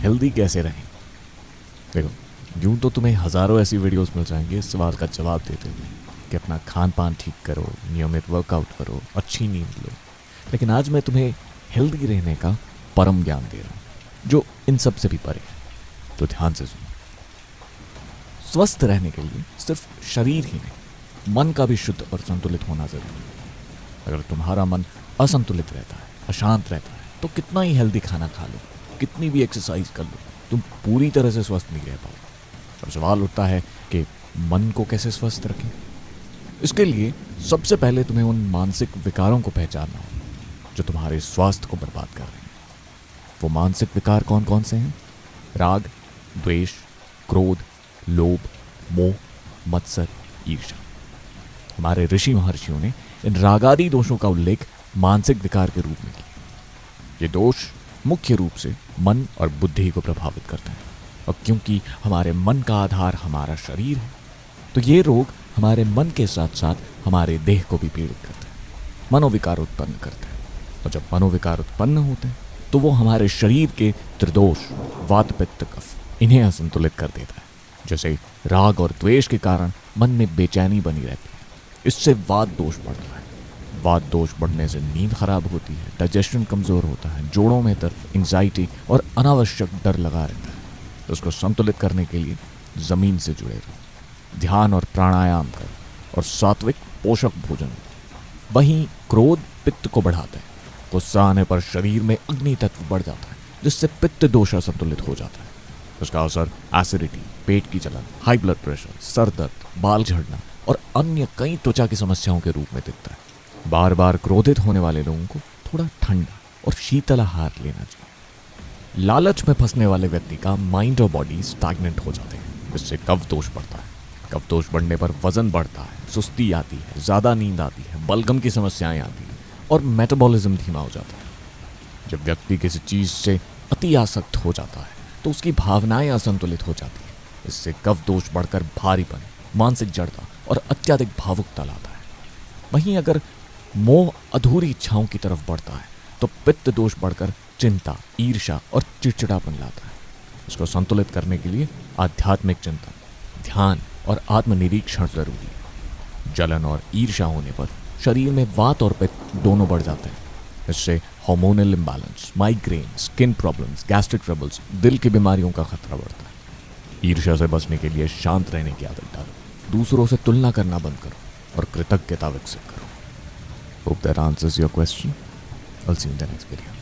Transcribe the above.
Healthy कैसे रहें। देखो, यूँ तो तुम्हें हज़ारों ऐसी वीडियोस मिल जाएंगे इस सवाल का जवाब देते हुए कि अपना खान पान ठीक करो, नियमित वर्कआउट करो, अच्छी नींद लो। लेकिन आज मैं तुम्हें हेल्दी रहने का परम ज्ञान दे रहा हूँ जो इन सब से भी परे है। तो ध्यान से सुनो। स्वस्थ रहने के लिए सिर्फ शरीर ही नहीं, मन का भी शुद्ध और संतुलित होना जरूरी है। अगर तुम्हारा मन असंतुलित रहता है, अशांत रहता है, तो कितना ही हेल्दी खाना खा लो, कितनी भी एक्सरसाइज कर लो, तुम पूरी तरह से स्वस्थ नहीं रह पाओगे। अब सवाल उठता है कि मन को कैसे स्वस्थ रखें। इसके लिए सबसे पहले तुम्हें उन मानसिक विकारों को पहचानना होगा जो तुम्हारे स्वास्थ्य को बर्बाद कर रहे हैं। वो मानसिक विकार कौन कौन से हैं? राग, द्वेष, क्रोध, लोभ, मोह, मत्सर, ईर्ष्या। हमारे ऋषि महर्षियों ने इन रागादि दोषों का उल्लेख मानसिक विकार के रूप में किया। ये दोष मुख्य रूप से मन और बुद्धि को प्रभावित करते हैं, और क्योंकि हमारे मन का आधार हमारा शरीर है, तो ये रोग हमारे मन के साथ साथ हमारे देह को भी पीड़ित करते हैं, मनोविकार उत्पन्न करते हैं। और जब मनोविकार उत्पन्न होते हैं तो वो हमारे शरीर के त्रिदोष वात पित्त कफ इन्हें असंतुलित कर देता है। जैसे राग और द्वेष के कारण मन में बेचैनी बनी रहती है, इससे वात दोष बढ़ता है। वात दोष बढ़ने से नींद खराब होती है, डाइजेशन कमज़ोर होता है, जोड़ों में दर्द, एंग्जाइटी और अनावश्यक डर लगा रहता है। तो उसको संतुलित करने के लिए ज़मीन से जुड़े रहो, ध्यान और प्राणायाम करो और सात्विक पोषक भोजन। वहीं क्रोध पित्त को बढ़ाता है। गुस्सा आने पर शरीर में अग्नि तत्व बढ़ जाता है, जिससे पित्त दोष असंतुलित हो जाता है। उसका असर एसिडिटी, पेट की जलन, हाई ब्लड प्रेशर, सर दर्द, बाल झड़ना और अन्य कई त्वचा की समस्याओं के रूप में दिखता है। बार बार क्रोधित होने वाले लोगों को थोड़ा ठंडा और शीतल आहार लेना चाहिए। लालच में फंसने वाले व्यक्ति का माइंड और बॉडी स्टैग्नेंट हो जाते हैं, जिससे कफ दोष बढ़ता है। कफ दोष बढ़ने पर वजन बढ़ता है, सुस्ती आती है, ज़्यादा नींद आती है, बलगम की समस्याएं आती हैं और मेटाबॉलिज्म धीमा हो जाता है। जब व्यक्ति किसी चीज़ से अति आसक्त हो जाता है तो उसकी भावनाएं असंतुलित हो जाती हैं। इससे कफ दोष बढ़कर भारीपन, मानसिक जड़ता और अत्यधिक भावुकता लाता है। वहीं अगर मोह अधूरी इच्छाओं की तरफ बढ़ता है तो पित्त दोष बढ़कर चिंता, ईर्ष्या और चिड़चिड़ापन लाता है। इसको संतुलित करने के लिए आध्यात्मिक चिंतन, ध्यान और आत्मनिरीक्षण जरूरी है। जलन और ईर्ष्या होने पर शरीर में वात और पित्त दोनों बढ़ जाते हैं। इससे hormonal imbalance, migraine, skin problems, gastric troubles, दिल की बीमारियों का खतरा बढ़ता है। ईर्ष्या से बचने के लिए शांत रहने की आदत डालो, दूसरों से तुलना करना बंद करो और कृतज्ञता विकसित करो। Hope that answers your question. I'll see you in the next video.